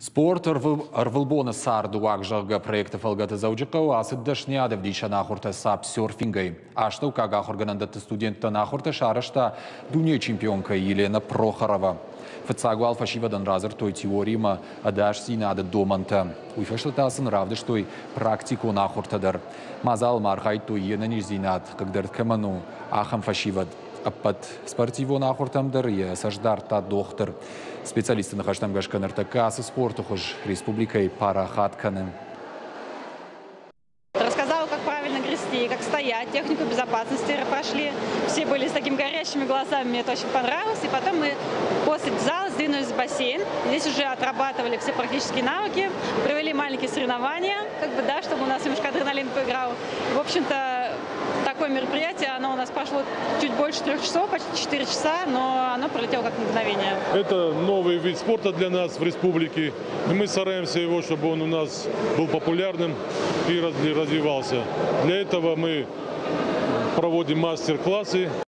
Спорт арвылбоны сарды уақжағы проекты фалгаты заужықау асыддашны адывди шанахурта сап серфингай. Аштау кага хорганандаты студентта нахурта шарышта дуния чемпионка Елена Прохорова. Фацагу алфашивадан разыр той теорима адаш синады доманта. Уйфашлатасын равды, что и практику нахуртадар. Мазал мархай той енаниш зинат, когда каману ахам фашивад. Аппат спортивон нахуртамдар и саждарта доктор. Специалисты нахаштам гашканартака со спорту хож республикой парахатканы. Рассказала, как правильно грести, как стоять, технику безопасности прошли. Все были с такими горящими глазами, мне это очень понравилось. И потом мы после зала сдвинулись в бассейн. Здесь уже отрабатывали все практические навыки, провели маленькие соревнования, чтобы у нас немножко адреналин поиграл. В общем-то, такое мероприятие, оно у нас прошло чуть больше 3 часов, почти 4 часа, но оно пролетело как мгновение. Это новый вид спорта для нас в республике. И мы стараемся его, чтобы он у нас был популярным и развивался. Для этого мы проводим мастер-классы.